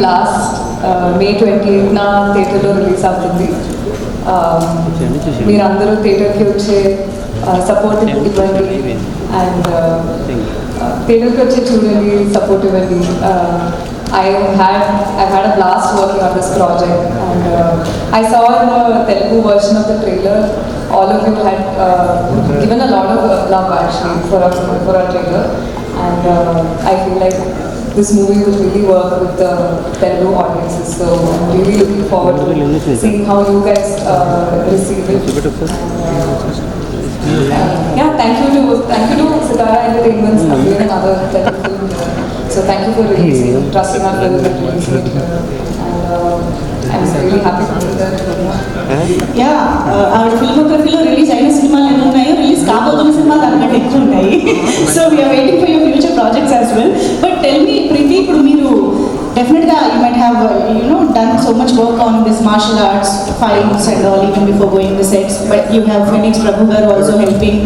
Last మే 28th థియేటర్లో release అవుతుంది. మీరందరూ థియేటర్కి వచ్చే సపోర్ట్ ఇవ్వండి అండ్ థియేటర్కి వచ్చి చూడండి, సపోర్ట్ ఇవ్వండి. I've had a blast working on this project, and I saw in the Telugu version of the trailer, all of you had given a lot of love actually for our trailer, and I feel like this movie will really work with the Telugu audiences. So I'm really looking forward to seeing how you guys receive it. Yeah, thank you to Sitara Entertainment for doing another Telugu film here. So thank you for releasing, trusting our film and releasing it here. And I'm really happy to do that. Yeah, our filmography release అయిన సినిమాలు ఎన్ని ఉన్నాయో release కాబోతున్న సినిమాలు దానికంటే ఎక్కువ ఉన్నాయి. So we are waiting for your future projects as well. But tell me, Preeti, ఇప్పుడు మీరు definitely you might have done so much work on this martial arts fights and all even before going the sets, but you have Phoenix Prabhu garu also helping.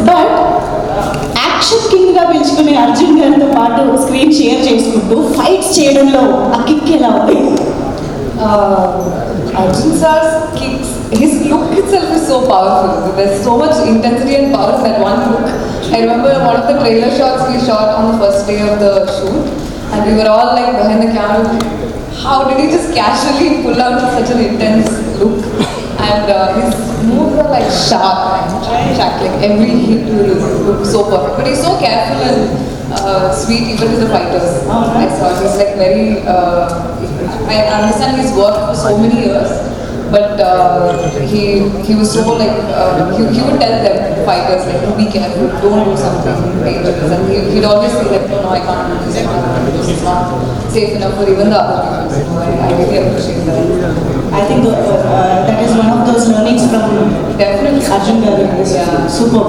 But action king గా పిలుచుకునే అర్జున్ గారితో పాటు screen share చేసుకుంటూ fights చేయడంలో ఆ kick ఎలా ఉంది? Arjun sir's kicks, his look itself is so powerful. There's so much intensity and power in that one look. I remember one of the trailer shots we shot on the first day of the shoot, and we were all like behind the camera, how did he just casually pull out such an intense look? And his moves are like sharp and like every hit will look so perfect. But he's so careful and sweet even to the fighters. I saw he's like very. I understand he's worked for so many years, but he was so like he would tell them fighters like, be careful, don't do something dangerous, and he'd always say like, no, I can't do this. This is not safe enough for even the other people. So I really appreciate that. I think that is one of those learnings from Definitely Arjun garu. Yeah. Super.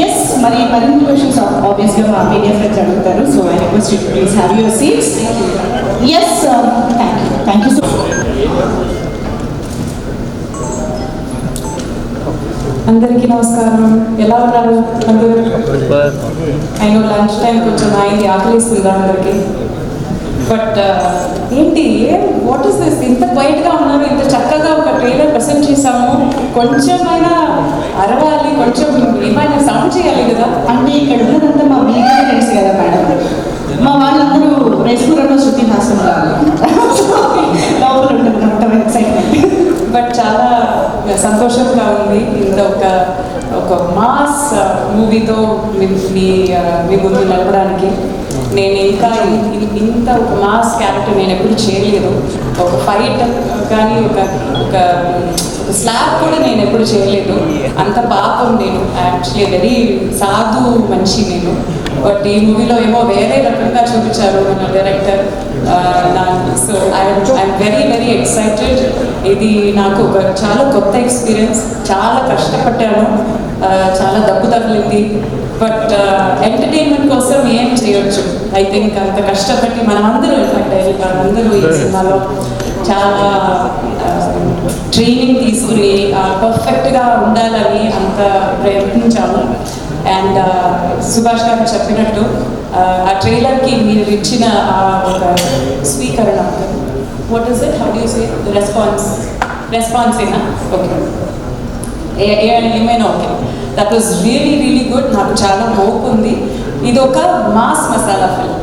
Yes, many questions are obviously our media friends adutaru, so I request you to please have your seats. Yes, thank you so much. అందరికీ నమస్కారం. ఎలా ఉన్నారు అందరూ? అయినా lunch time కొంచెం అయింది, ఆకలిస్తుందా అందరికి? But ఏంటి వాట్ ఈస్ దిస్, ఇంత క్వైట్గా ఉన్నారు, ఇంత చక్కగా ఒక ట్రైలర్ ప్రెసెంట్ చేసాము, కొంచెమైనా అరవాలి, కొంచెం ఏమైనా సౌండ్ చేయాలి కదా. అంటే ఇక్కడ ఉన్నదంతా మా మీడియా ఫ్రెండ్స్ కదా మేడం, మా వాళ్ళందరూ రెస్టారెంట్లో శృతి హాసం లోపల ఉంటుంది మొత్తం ఎక్సైట్మెంట్. బట్ చాలా సంతోషంగా ఉంది ఇంత ఒక మాస్ మూవీతో మీ ముందు నడపడానికి. నేను ఇంకా ఇంత ఒక మాస్ క్యారెక్టర్ నేను ఎప్పుడు చేయలేదు. ఒక ఫైట్ కానీ ఒక స్లాబ్ కూడా నేను ఎప్పుడు చేయలేదు. అంత పాపం నేను, యాక్చువల్లీ వెరీ సాధు మనిషి నేను. బట్ ఈ మూవీలో ఏమో వేరే రకంగా చూపించారు మన director. So I'm very excited. ఇది నాకు ఒక చాలా కొత్త ఎక్స్పీరియన్స్. చాలా కష్టపడ్డాను, చాలా దెబ్బ తగిలింది. బట్ ఎంటర్టైన్మెంట్ కోసం ఏం చేయొచ్చు. ఐ థింక్ అంత కష్టపడి మనమందరూ మనమందరూ ఈ సినిమాలో చాలా ట్రైనింగ్ తీసుకుని పర్ఫెక్ట్గా ఉండాలని అంత ప్రయత్నించాము. అండ్ సుభాష్ గారు చెప్పినట్టు ఆ ట్రైలర్కి మీరు ఇచ్చిన ఒక స్వీకరణ, what is it, how do you say, response ఏనా? ఓకే, ఏమైనా okay, that was really good. నాకు చాలా హోప్ ఉంది. ఇది ఒక mass masala film.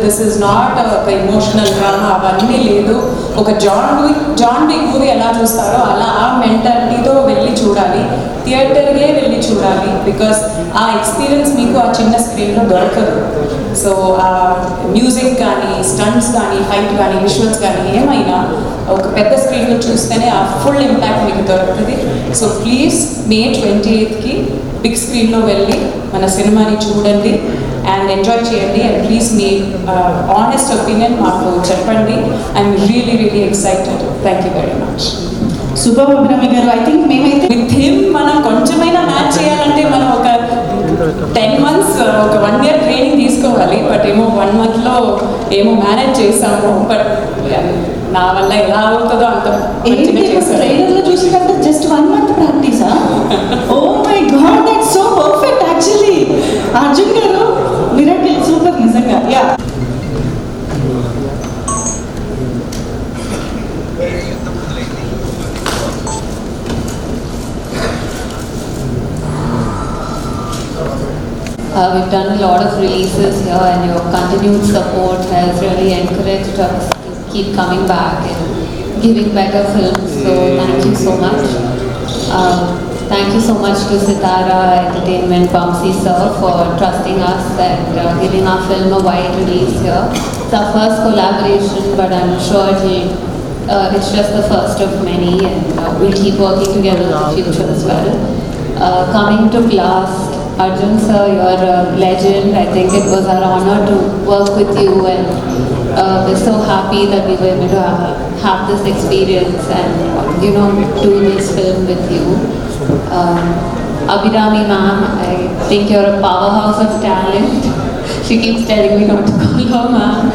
This is not ఒక ఇమోషనల్ డ్రామా, అవన్నీ లేదు. ఒక జాన్ విక్ మూవీ ఎలా చూస్తారో అలా ఆ మెంటాలిటీతో వెళ్ళి చూడాలి, థియేటర్కే వెళ్ళి చూడాలి. బికాస్ ఆ ఎక్స్పీరియన్స్ మీకు ఆ చిన్న స్క్రీన్లో దొరకదు. సో ఆ మ్యూజిక్ కానీ, స్టంట్స్ కానీ, ఫైట్ కానీ, విజువల్స్ కానీ ఏమైనా ఒక పెద్ద స్క్రీన్లో చూస్తేనే ఆ ఫుల్ ఇంపాక్ట్ మీకు దొరుకుతుంది. So please May 28th big స్క్రీన్లో వెళ్ళి మన సినిమాని చూడండి అండ్ ఎంజాయ్ చేయండి. And please me honest opinion మాకు చెప్పండి. I'm really excited. Thank you very much. Super Abhirami గారు, ఐ థింక్ మేమైతే విత్ హిమ్ మనం కొంచెమైనా మ్యాచ్ చేయాలంటే మనం ఒక 10 months ఒక 1 year ట్రైనింగ్ తీసుకోవాలి. బట్ ఏమో 1 monthలో ఏమో మేనేజ్ చేసాము. బట్ నా వల్ల ఎలా అవుతుందో అంత ట్రైలర్లో చూసినట్టు జస్ట్ 1 month ప్రాక్టీసా? Oh my God, that's so perfect actually. Arjun garu miracle, super నిజంగా. Yeah We've done a lot of releases here, and your continued support has really encouraged us to keep coming back and giving better films. So thank you so much. Thank you so much to Sitara Entertainment, Vamsi sir, for trusting us and giving our film a wide release here. It's our first collaboration, but I'm sure it's just the first of many, and we'll keep working together in the future as well. Coming to Blast, Arjun sir, you're a legend. I think it was our honor to work with you, and we're so happy that we were able to have this experience and, you know, do this film with you. Abhirami ma'am, I think you're a powerhouse of talent. She keeps telling me not to call her ma'am,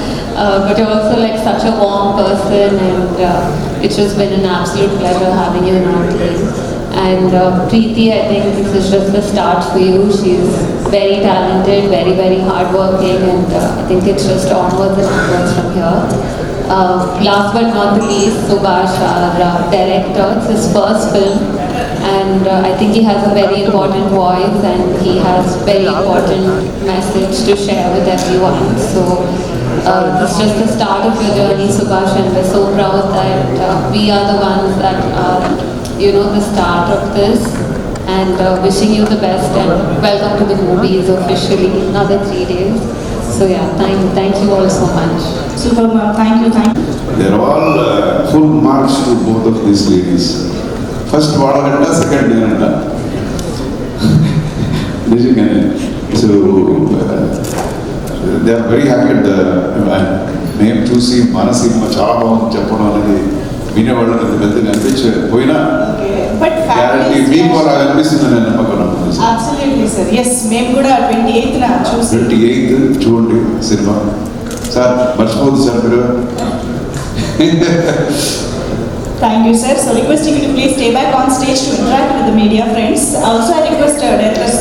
but you're also like such a warm person, and it's just been an absolute pleasure having you in our team. And Preeti, I think this is just the start for you. She's very talented, very, very hardworking, and I think it's just onwards and upwards from here. Last but not the least, Subhash, our director. It's his first film, and I think he has a very important voice, and he has very important message to share with everyone. So this is just the start of your journey, Subhash, and we're so proud that we are the ones that are, you know, the start of this, and wishing you the best, and welcome to the movies officially, another 3 days. So yeah, thank you all so much. Super, thank you. They're all full marks to both of these ladies. First వాడగంట second నేనంట నిజంగానే. So they are very happy at the name చూసి మన cinema చాలా బాగుంది చెప్పడం అనేది వినేవాళ్ళు పెద్ద పెద్దగా అనిపించకపోయినా గ్యారంటీ మీకు అలా అనిపిస్తుంది నేను నమ్మకం. Absolutely sir. Yes, మేము కూడా 28th చూసి 28th చూడండి సినిమా. సార్ మర్చిపోద్దు సార్ మీరు. Thank you, sir. So requesting you to please stay back on stage to interact with the media friends. Also, I request directors